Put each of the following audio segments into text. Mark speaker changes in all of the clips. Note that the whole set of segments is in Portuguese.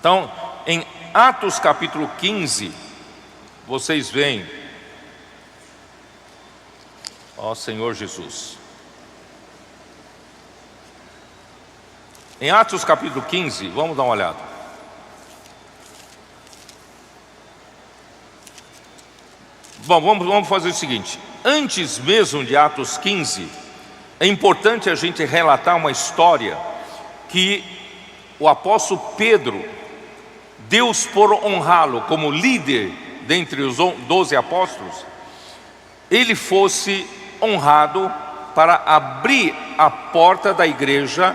Speaker 1: Então, em Atos capítulo 15, vocês veem, ó Senhor Jesus. Em Atos capítulo 15, vamos dar uma olhada. Bom, vamos fazer o seguinte. Antes mesmo de Atos 15, é importante a gente relatar uma história que o apóstolo Pedro, Deus por honrá-lo como líder dentre os 12 apóstolos, ele fosse honrado para abrir a porta da igreja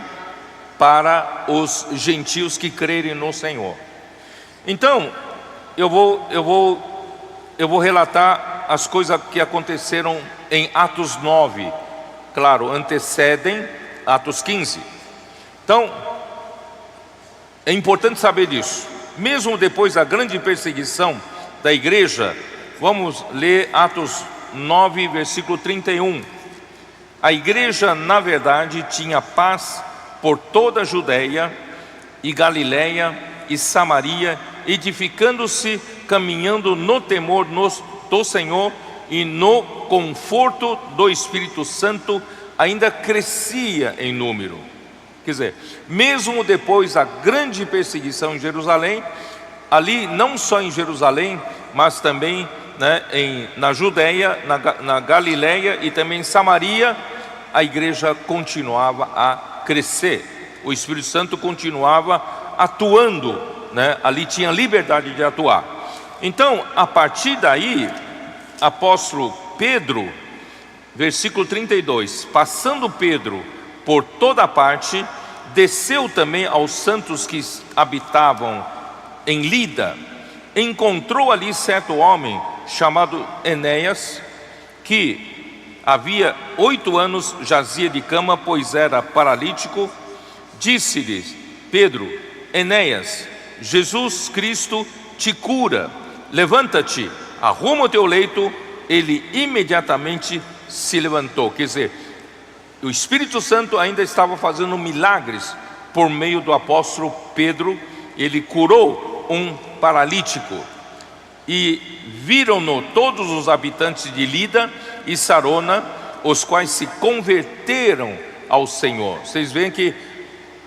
Speaker 1: para os gentios que crerem no Senhor. Então, eu vou relatar as coisas que aconteceram em Atos 9. Claro, antecedem Atos 15. Então, é importante saber disso. Mesmo depois da grande perseguição da igreja, vamos ler Atos 9, versículo 31. A igreja, na verdade, tinha paz por toda a Judeia e Galiléia e Samaria, edificando-se, caminhando no temor do Senhor e no conforto do Espírito Santo, ainda crescia em número. Quer dizer, mesmo depois da grande perseguição em Jerusalém, ali não só em Jerusalém, mas também na Judeia, na Galiléia e também em Samaria, a igreja continuava a crescer. O Espírito Santo continuava atuando, ali tinha liberdade de atuar. Então, a partir daí, apóstolo Pedro, versículo 32, passando Pedro por toda parte, desceu também aos santos que habitavam em Lida, encontrou ali certo homem chamado Enéas, que havia 8 anos jazia de cama, pois era paralítico. Disse-lhe Pedro: Enéas, Jesus Cristo te cura, levanta-te, arruma o teu leito. Ele imediatamente se levantou. Quer dizer, o Espírito Santo ainda estava fazendo milagres por meio do apóstolo Pedro. Ele curou um paralítico e viram-no todos os habitantes de Lida e Sarona, os quais se converteram ao Senhor. Vocês veem que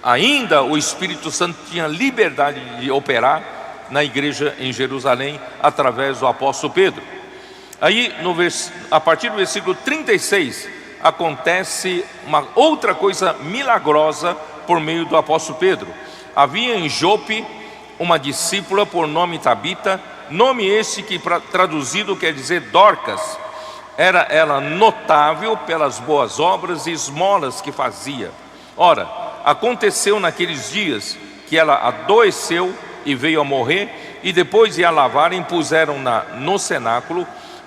Speaker 1: ainda o Espírito Santo tinha liberdade de operar na igreja em Jerusalém através do apóstolo Pedro. Aí a partir do versículo 36 acontece uma outra coisa milagrosa por meio do apóstolo Pedro. Havia em Jope uma discípula por nome Tabita, nome este que traduzido quer dizer Dorcas. Era ela notável pelas boas obras e esmolas que fazia. Ora, aconteceu naqueles dias que ela adoeceu e veio a morrer, e depois de a lavarem, puseram-na no cenáculo.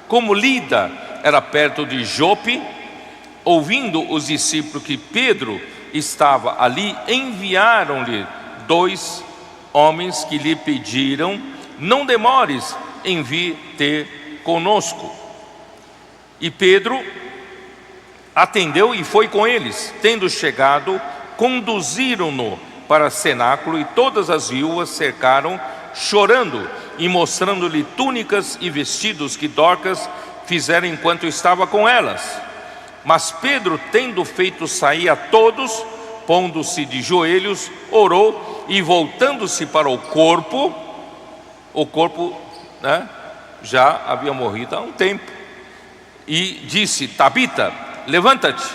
Speaker 1: Como Lida era perto de Jope, ouvindo os discípulos que Pedro estava ali, enviaram-lhe 2 homens que lhe pediram: não demores em vir ter conosco. E Pedro atendeu e foi com eles. Tendo chegado, conduziram-no para o cenáculo, e todas as viúvas cercaram, chorando e mostrando-lhe túnicas e vestidos que Dorcas fizera enquanto estava com elas. Mas Pedro, tendo feito sair a todos, pondo-se de joelhos, orou, e voltando-se para o corpo já havia morrido há um tempo, e disse: Tabita, levanta-te.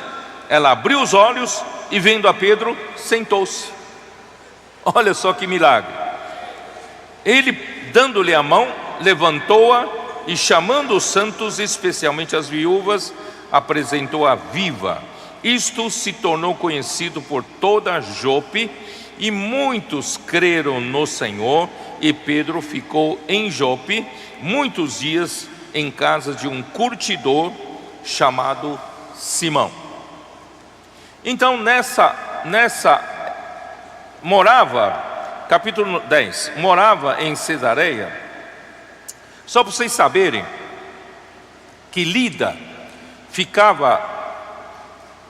Speaker 1: Ela abriu os olhos e, vendo a Pedro, sentou-se. Olha só que milagre. Ele, dando-lhe a mão, levantou-a e, chamando os santos, especialmente as viúvas, apresentou-a viva. Isto se tornou conhecido por toda Jope, e muitos creram no Senhor. E Pedro ficou em Jope muitos dias em casa de um curtidor chamado Simão. Então morava, capítulo 10, morava em Cesareia. Só para vocês saberem que Lida ficava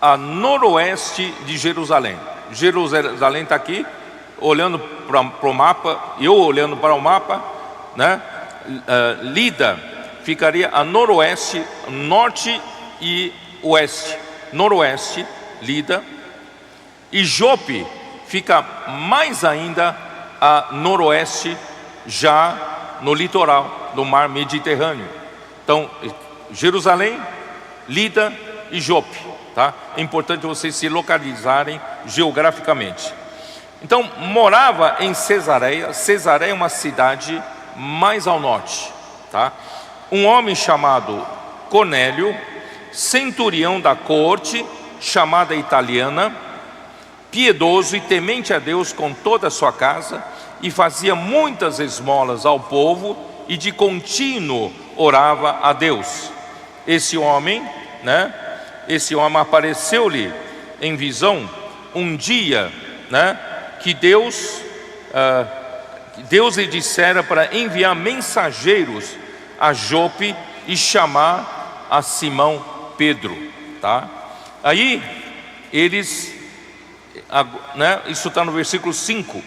Speaker 1: a noroeste de Jerusalém. Jerusalém está aqui, olhando para o mapa, eu olhando para o mapa, né? Lida ficaria a noroeste, norte e oeste. Noroeste, Lida. E Jope fica mais ainda a noroeste, já no litoral do mar Mediterrâneo. Então, Jerusalém, Lida e Jope, tá? É importante vocês se localizarem geograficamente. Então, morava em Cesareia. Cesareia é uma cidade mais ao norte, tá? Um homem chamado Cornélio, centurião da corte, chamada italiana, piedoso e temente a Deus com toda a sua casa, e fazia muitas esmolas ao povo, e de contínuo orava a Deus. Esse homem, né? Esse homem apareceu-lhe em visão um dia, né? Que Deus lhe dissera para enviar mensageiros a Jope e chamar a Simão Pedro, tá? Aí eles, né? Isso está no versículo 5.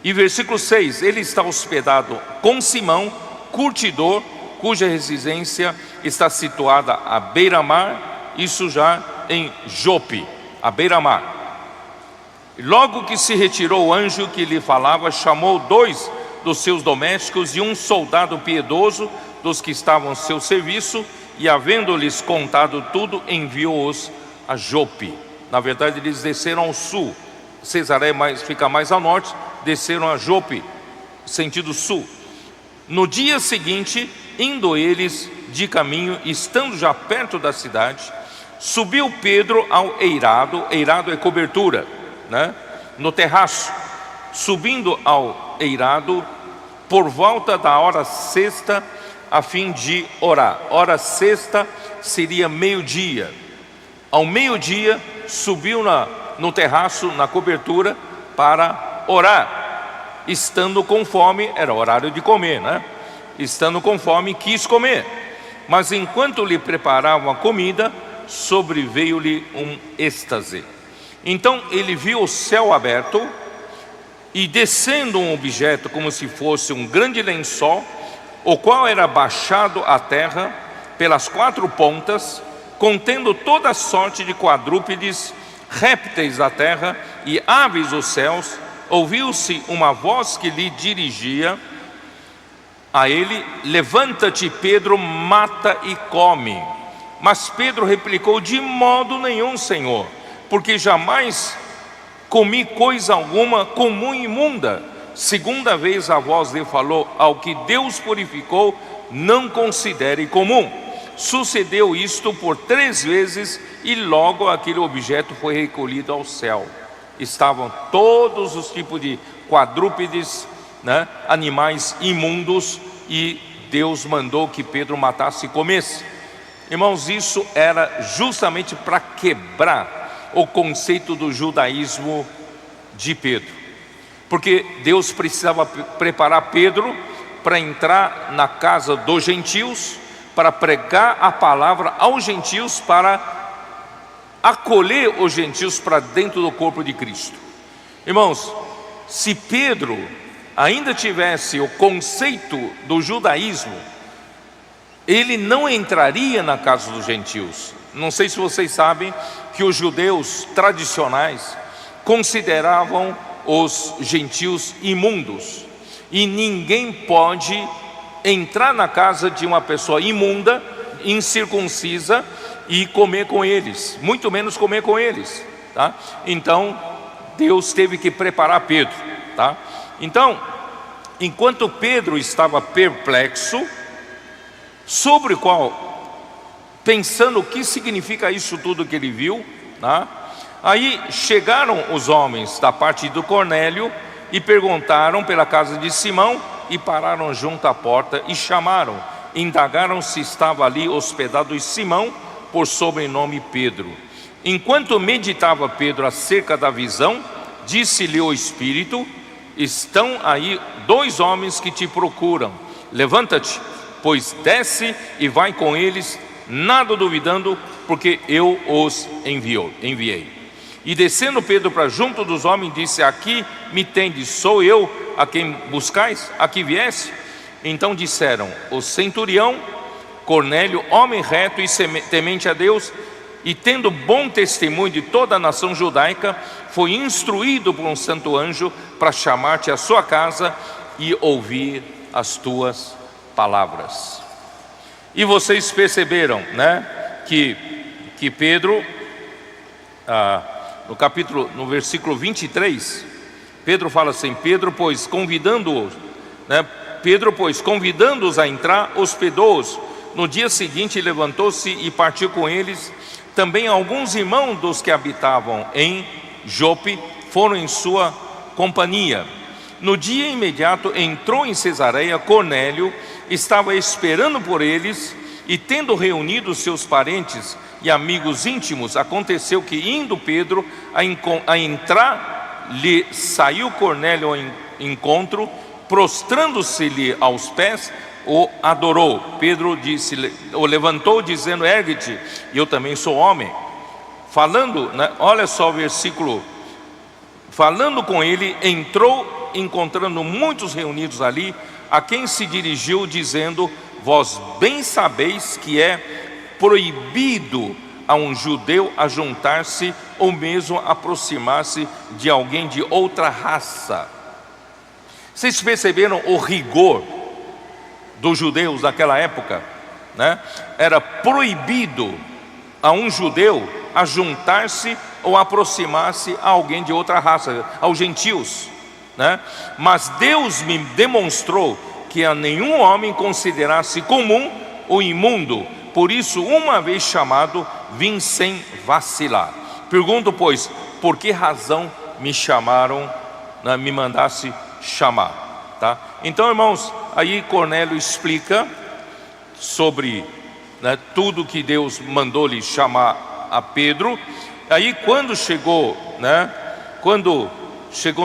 Speaker 1: E versículo 6, ele está hospedado com Simão, curtidor, cuja residência está situada à beira-mar, isso já em Jope, à beira-mar. Logo que se retirou o anjo que lhe falava, chamou 2 dos seus domésticos e um soldado piedoso dos que estavam ao seu serviço, e havendo-lhes contado tudo, enviou-os a Jope. Na verdade, eles desceram ao sul. Cesareia fica mais ao norte, desceram a Jope, sentido sul. No dia seguinte, indo eles de caminho, estando já perto da cidade, subiu Pedro ao eirado. Eirado é cobertura, né? No terraço. Subindo ao eirado por volta da hora sexta, a fim de orar. Hora sexta seria meio-dia. Ao meio-dia subiu no terraço, na cobertura, para orar. Estando com fome, era horário de comer, né? Estando com fome, quis comer. Mas enquanto lhe preparavam a comida, sobreveio-lhe um êxtase. Então ele viu o céu aberto e descendo um objeto como se fosse um grande lençol, o qual era baixado à terra pelas 4 pontas, contendo toda sorte de quadrúpedes, répteis da terra e aves dos céus. Ouviu-se uma voz que lhe dirigia a ele: levanta-te, Pedro, mata e come. Mas Pedro replicou: de modo nenhum, Senhor, porque jamais comi coisa alguma comum e imunda. Segunda vez a voz lhe falou: ao que Deus purificou, não considere comum. Sucedeu isto por 3 vezes, e logo aquele objeto foi recolhido ao céu. Estavam todos os tipos de quadrúpedes, né, animais imundos, e Deus mandou que Pedro matasse e comesse. Irmãos, isso era justamente para quebrar o conceito do judaísmo de Pedro, porque Deus precisava preparar Pedro para entrar na casa dos gentios, para pregar a palavra aos gentios, para acolher os gentios para dentro do corpo de Cristo. Irmãos, se Pedro ainda tivesse o conceito do judaísmo, ele não entraria na casa dos gentios. Não sei se vocês sabem que os judeus tradicionais consideravam os gentios imundos, e ninguém pode entrar na casa de uma pessoa imunda, incircuncisa, e comer com eles, muito menos comer com eles, tá? Então Deus teve que preparar Pedro, tá? Então, enquanto Pedro estava perplexo, sobre o qual, pensando o que significa isso tudo que ele viu, tá? Aí chegaram os homens da parte do Cornélio e perguntaram pela casa de Simão, e pararam junto à porta e chamaram, indagaram se estava ali hospedado Simão, por sobrenome Pedro. Enquanto meditava Pedro acerca da visão, disse-lhe o Espírito: estão aí 2 homens que te procuram. Levanta-te, pois desce e vai com eles, nada duvidando, porque eu os enviei. E descendo Pedro para junto dos homens, disse: aqui me tendes, sou eu a quem buscais? Aqui viesse? Então disseram: o centurião Cornélio, homem reto e temente a Deus, e tendo bom testemunho de toda a nação judaica, foi instruído por um santo anjo para chamar-te à sua casa e ouvir as tuas palavras. E vocês perceberam, né, que Pedro, no versículo 23, Pedro fala assim: Pedro, pois, convidando-os a entrar, hospedou-os. No dia seguinte levantou-se e partiu com eles. Também alguns irmãos dos que habitavam em Jope foram em sua companhia. No dia imediato entrou em Cesareia. Cornélio estava esperando por eles, e tendo reunido seus parentes e amigos íntimos, aconteceu que, indo Pedro a entrar, lhe saiu Cornélio ao encontro, prostrando-se-lhe aos pés, o adorou. Pedro o levantou, dizendo: ergue-te, eu também sou homem. Falando, né, olha só o versículo: falando com ele, entrou, encontrando muitos reunidos ali, a quem se dirigiu, dizendo: vós bem sabeis que é proibido a um judeu ajuntar-se ou mesmo aproximar-se de alguém de outra raça. Vocês perceberam o rigor dos judeus naquela época, né? Era proibido a um judeu ajuntar-se ou aproximar-se a alguém de outra raça, aos gentios, né? Mas Deus me demonstrou que a nenhum homem considerasse comum ou imundo. Por isso, uma vez chamado, vim sem vacilar. Pergunto, pois, por que razão me chamaram, né, me mandasse chamar, tá? Então, irmãos, aí Cornélio explica sobre, né, tudo que Deus mandou lhe chamar a Pedro. Aí quando chegou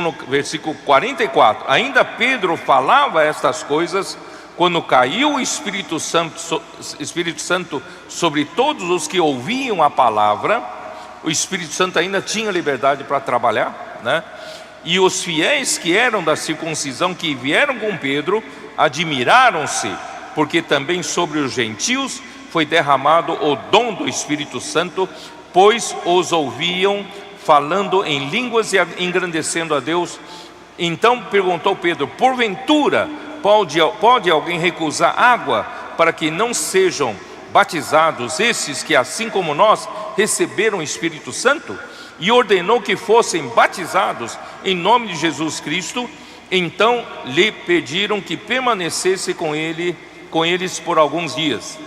Speaker 1: no versículo 44, ainda Pedro falava estas coisas, quando caiu o Espírito Santo sobre todos os que ouviam a palavra. O Espírito Santo ainda tinha liberdade para trabalhar, né? E os fiéis que eram da circuncisão, que vieram com Pedro, admiraram-se, porque também sobre os gentios foi derramado o dom do Espírito Santo, pois os ouviam falando em línguas e engrandecendo a Deus. Então perguntou Pedro: porventura pode alguém recusar água para que não sejam batizados esses que, assim como nós, receberam o Espírito Santo? E ordenou que fossem batizados em nome de Jesus Cristo. Então lhe pediram que permanecesse com eles por alguns dias.